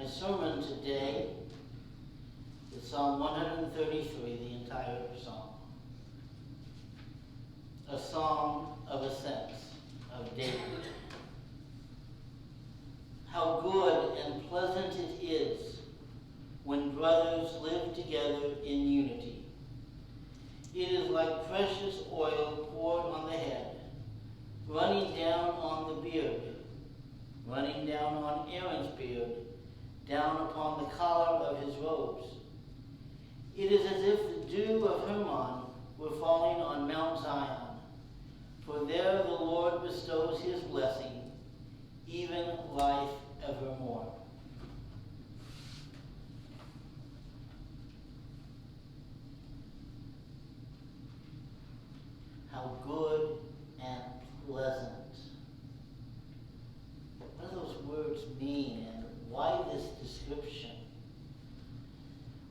sermon today is Psalm 133, the entire psalm. A song of ascents of David. How good and pleasant it is when brothers live together in unity. It is like precious oil poured on the head, running down on the beard, running down on Aaron's beard, down upon the collar of his robes. It is as if the dew of Hermon were falling on Mount Zion, for there the Lord bestows his blessing, even life evermore. How good and pleasant. What do those words mean, and why this description?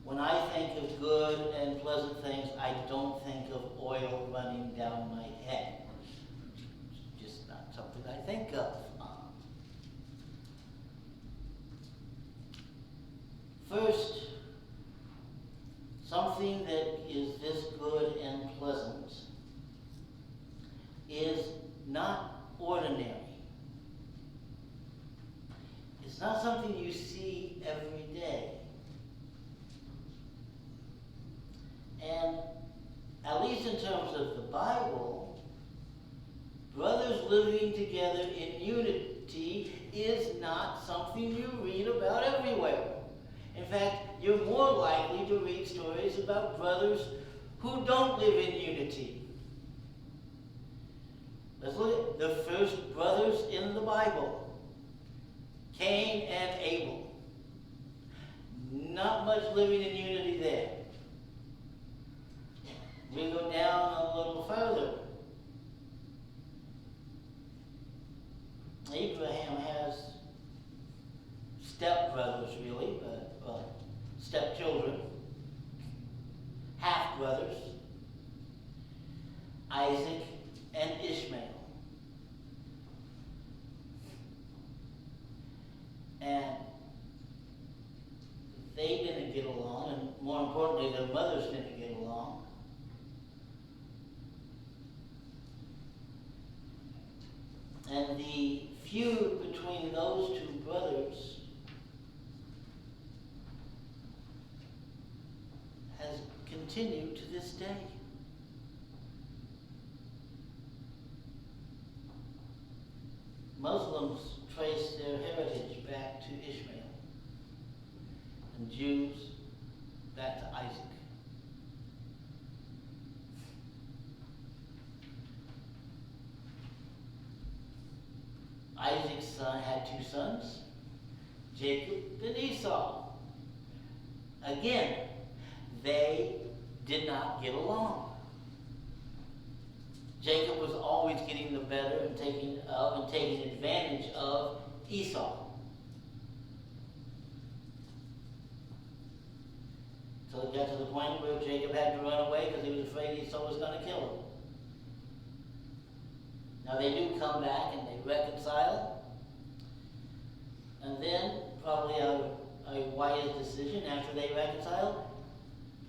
When I think of good and pleasant things, I don't think of oil running down my head. It's just not something I think of. First, something that is this good and pleasant is not ordinary. It's not something you see every day. And at least in terms of the Bible, brothers living together in unity is not something you read about everywhere. In fact, you're more likely to read stories about brothers who don't live in unity. Let's look at the first brothers in the Bible, Cain and Abel. Not much living in unity there. We go down a little further. Abraham has stepbrothers, really, stepchildren, half-brothers, Isaac and Ishmael. And they didn't get along, and more importantly, their mothers didn't get along. And the feud between those two brothers has continued to this day. Muslims trace their heritage back to Ishmael, and Jews back to Isaac. Isaac's son had two sons, Jacob and Esau. Again, they did not get along. Jacob was always getting the better and taking advantage of Esau. So it got to the point where Jacob had to run away because he was afraid Esau was going to kill him. Now they do come back and they reconcile. And then, probably a wise decision after they reconcile,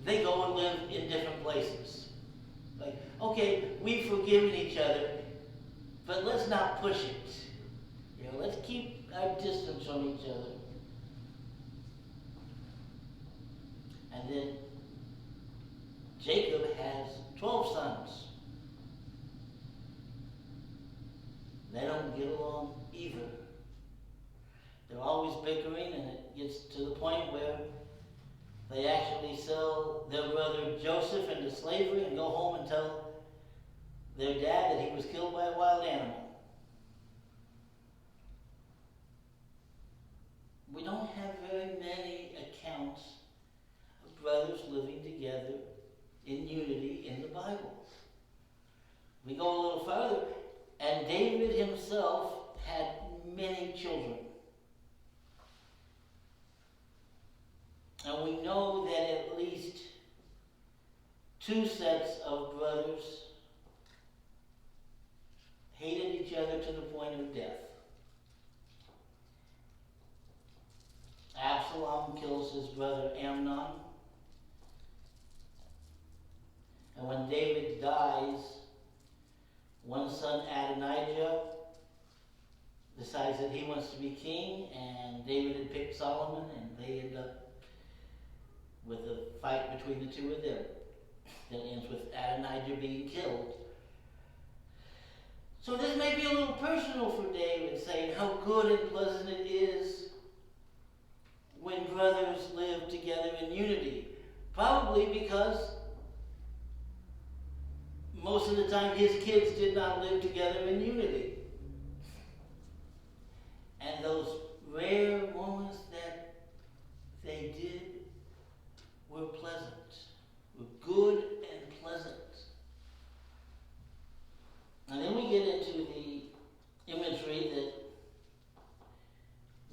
they go and live in different places. Like, okay, we've forgiven each other, but let's not push it. Let's keep our distance from each other. And then Jacob has 12 sons. They don't get along either. They're always bickering, and it gets to the point where they actually sell their brother Joseph into slavery and go home and tell their dad that he was killed by a wild animal. We don't have very many accounts of brothers living together in unity in the Bible. We go a little further, and David himself had many children. And we know that at least two sets of brothers hated each other to the point of death. Absalom brother Amnon. And when David dies, one son, Adonijah, decides that he wants to be king, and David had picked Solomon, and they end up with a fight between the two of them that ends with Adonijah being killed. So this may be a little personal for David, saying how good and pleasant it is when brothers live together in unity. Probably because most of the time his kids did not live together in unity. And those rare moments that they did were pleasant, were good and pleasant. And then we get into the imagery that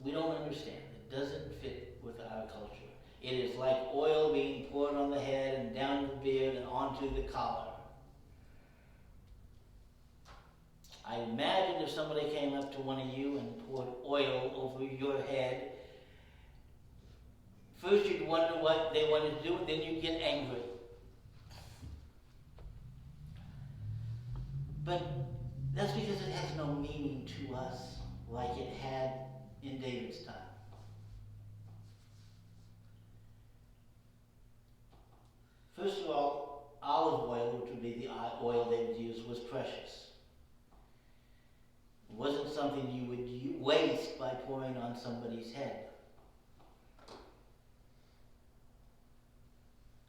we don't understand. It doesn't fit with our culture. It is like oil being poured on the head and down the beard and onto the collar. I imagine if somebody came up to one of you and poured oil over your head, first you'd wonder what they wanted to do, and then you'd get angry. But that's because it has no meaning to us like it had in David's time. First of all, olive oil, which would be the oil they would use, was precious. It wasn't something you would waste by pouring on somebody's head.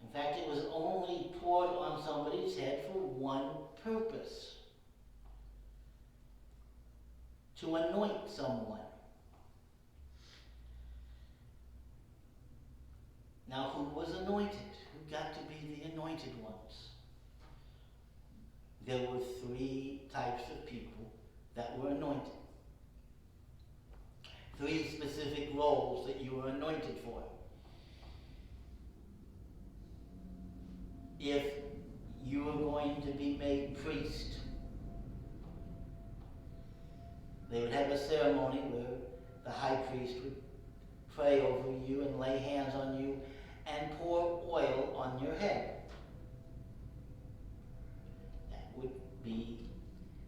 In fact, it was only poured on somebody's head for one purpose: to anoint someone. Now, who was anointed? Who got to be the anointed ones? There were three types of people that were anointed. Three specific roles that you were anointed for. If you were going to be made priest, they would have a ceremony where the high priest would pray over you and lay hands on you and pour oil on your head. That would be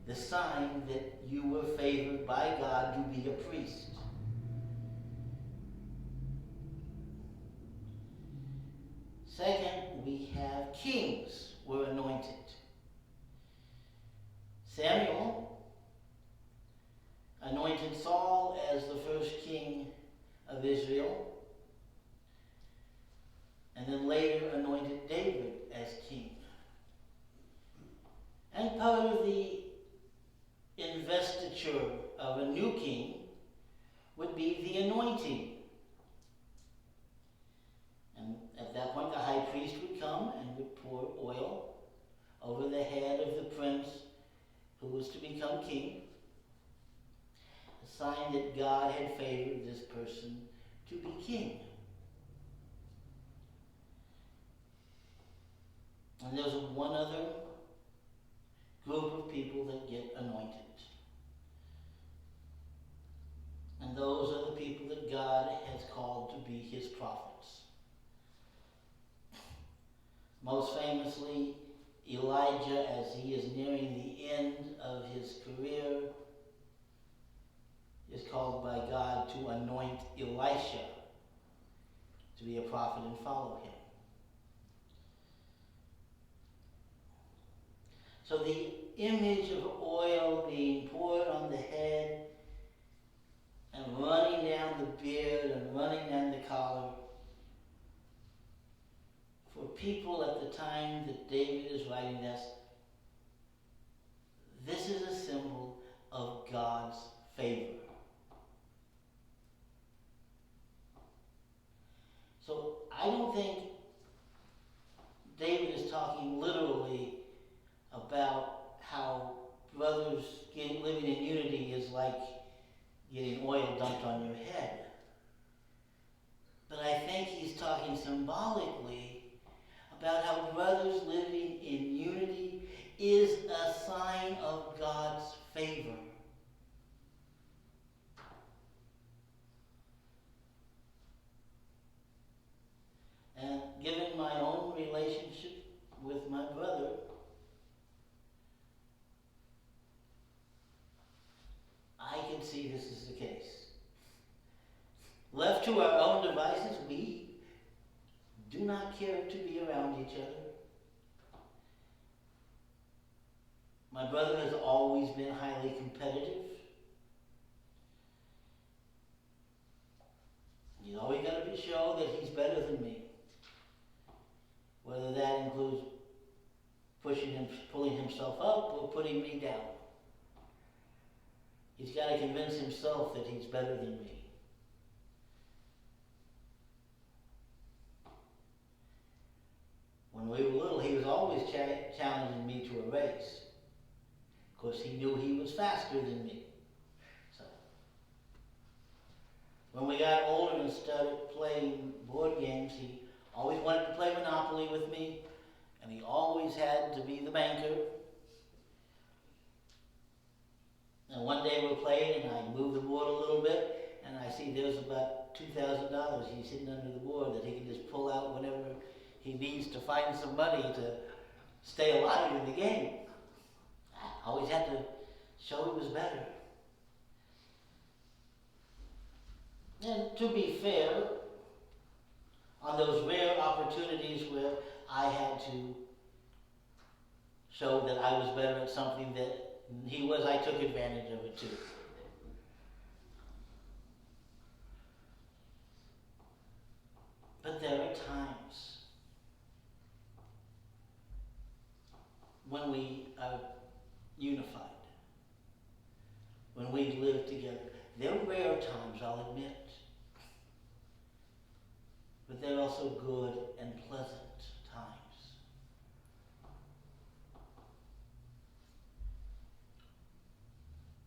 the sign that you were favored by God to be a priest. Second, we have kings were anointed. Samuel anointed Saul as the first king of Israel, and then later anointed David as king. And part of the investiture of a new king would be the anointing. And at that point, the high priest would come and would pour oil over the head of the prince who was to become king, a sign that God had favored this person to be king. And there's one other group of people that get anointed. And those are the people that God has called to be his prophets. Most famously, Elijah, as he is nearing the end of his career, is called by God to anoint Elisha to be a prophet and follow him. So the image of oil being poured on the head and running down the beard and running down the collar, for people at the time that David is writing this is a symbol of God's favor. So I don't think David is talking literally about how brothers living in unity is like getting oil dumped on your head. But I think he's talking symbolically about how brothers living in unity is a sign of God's favor. can see this is the case. Left to our own devices, we do not care to be around each other. My brother has always been highly competitive. He's always got to show that he's better than me. Whether that includes pulling himself up or putting me down. He's got to convince himself that he's better than me. When we were little, he was always challenging me to a race. Of course, he knew he was faster than me. So, when we got older and started playing board games, he always wanted to play Monopoly with me, and he always had to be the banker. And one day we're playing, and I move the board a little bit, and I see there's about $2,000 he's hidden under the board that he can just pull out whenever he needs to find some money to stay alive in the game. I always had to show he was better. And to be fair, on those rare opportunities where I had to show that I was better at something that he was, I took advantage of it too. But there are times when we are unified, when we live together. There are rare times, I'll admit, but they're also good and pleasant times.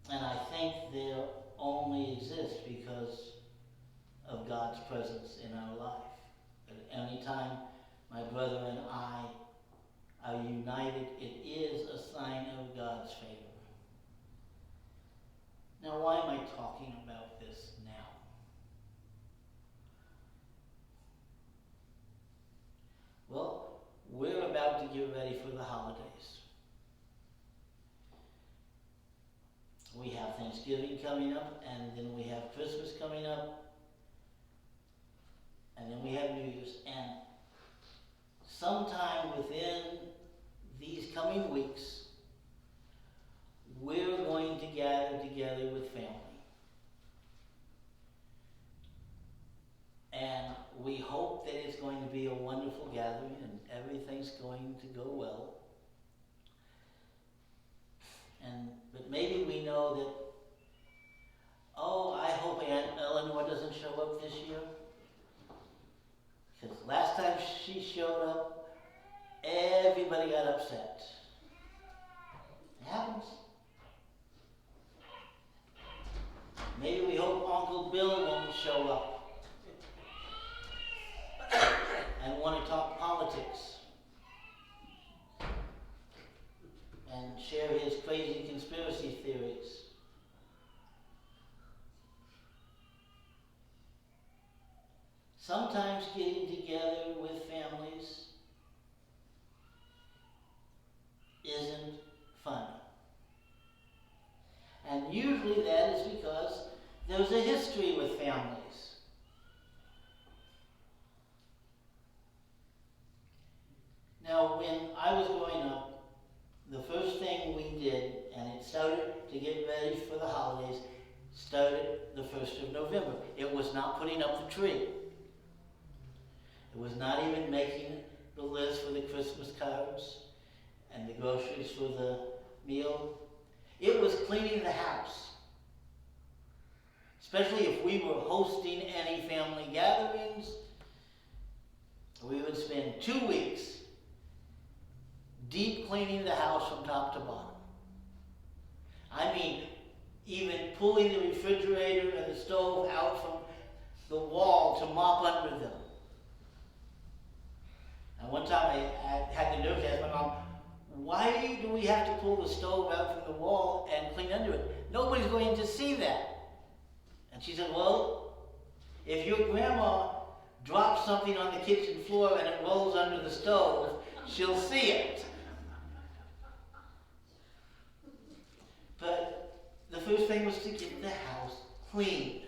And I think they only exist because of God's presence in our life. At any time my brother and I are united, it is a sign of God's favor. Now, why am I talking about this now? Well, we're about to get ready for the holidays. We have Thanksgiving coming up, and then we have Christmas coming up, and then we have New Year's. And sometime within these coming weeks, we're going to gather together with family. And we hope that it's going to be a wonderful gathering and everything's going to go well. But maybe we know that, I hope Aunt Eleanor doesn't show up this year. Because last time she showed up, everybody got upset. It happens. Maybe we hope Uncle Bill won't show up and want to talk politics and share his crazy conspiracy theories. Sometimes getting together with families isn't fun. And usually that is because there's a history with families. Now, when I was growing up, the first thing we did, and it started to get ready for the holidays, started the 1st of November. It was not putting up the tree. It was not even making the list for the Christmas cards and the groceries for the meal. It was cleaning the house. Especially if we were hosting any family gatherings, we would spend 2 weeks deep cleaning the house from top to bottom. I mean, even pulling the refrigerator and the stove out from the wall to mop under them. And one time I had the nerve to ask my mom, why do we have to pull the stove out from the wall and clean under it? Nobody's going to see that. And she said, well, if your grandma drops something on the kitchen floor and it rolls under the stove, she'll see it. But the first thing was to get the house clean.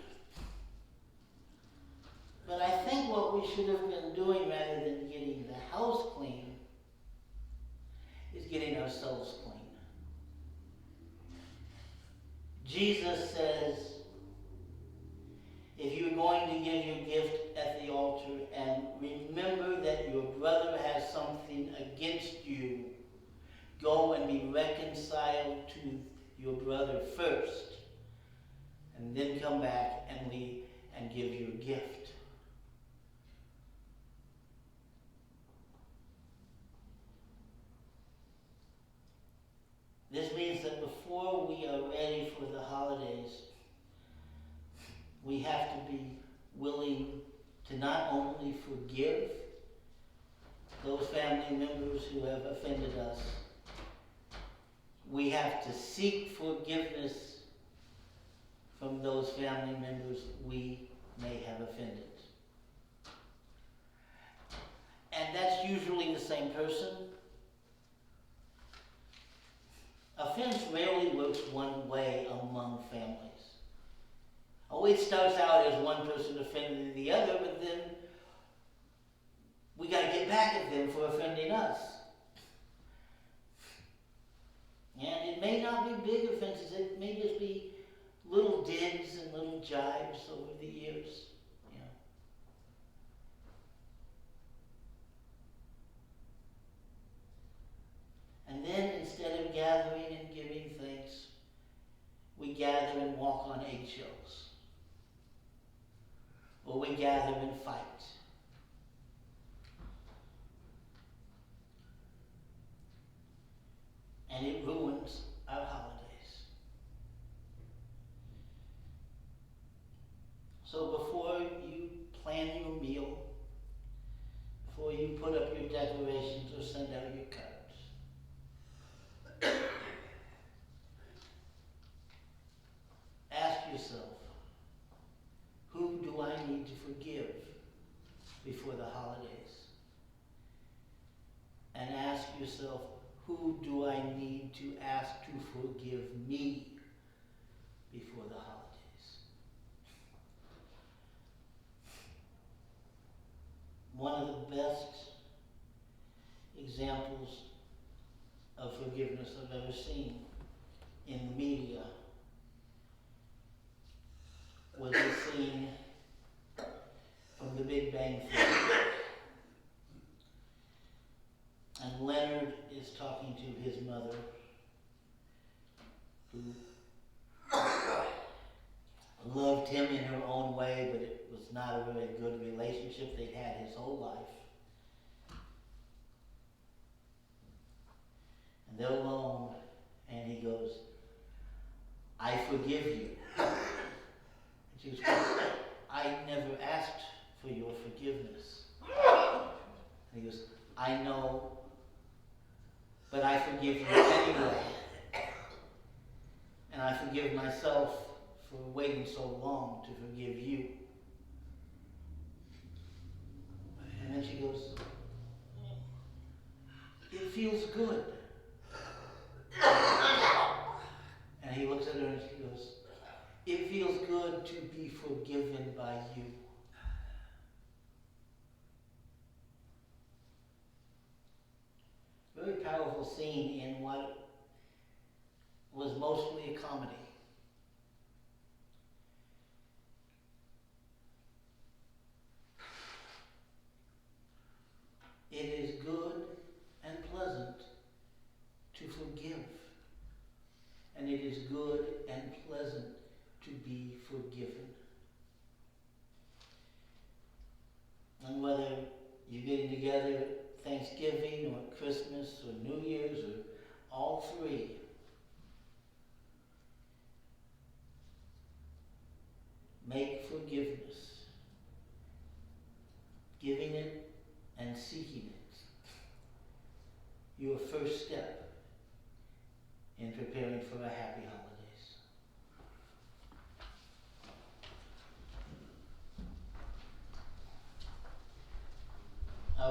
But I think what we should have been doing rather than getting the house clean is getting ourselves clean. Jesus says, if you're going to give your gift at the altar and remember that your brother has something against you, go and be reconciled to your brother first, and then come back and leave and give your gift. This means that before we are ready for the holidays, we have to be willing to not only forgive those family members who have offended us, we have to seek forgiveness from those family members we may have offended. And that's usually the same person. Offense rarely works one way among families. Oh, it starts out as one person offending the other, but then we got to get back at them for offending us. And it may not be big offenses, it may just be little digs and little jibes over the years. You know. And then instead of gathering and giving thanks, we gather and walk on eggshells. Or we gather and fight. And it ruins our holidays. So before you plan your meal, before you put up your decorations or send out your cards, ask yourself, who do I need to forgive before the holidays? And ask yourself, who do I need to ask to forgive me before the holidays? One of the best examples of forgiveness I've ever seen in the media was a scene from The Big Bang Theory. And Leonard is talking to his mother, who loved him in her own way, but it was not a very good relationship they'd had his whole life. And they're alone, and he goes, I forgive you. And she goes, I never asked for your forgiveness. And he goes, I know, but I forgive you anyway. And I forgive myself for waiting so long to forgive you. And then she goes, it feels good. And he looks at her and she goes, it feels good to be forgiven by you. Very powerful scene in what was mostly a comedy. It is good and pleasant to forgive. And it is good and pleasant to be forgiven. And whether you're getting together at Thanksgiving or Christmas or New Year's or all three,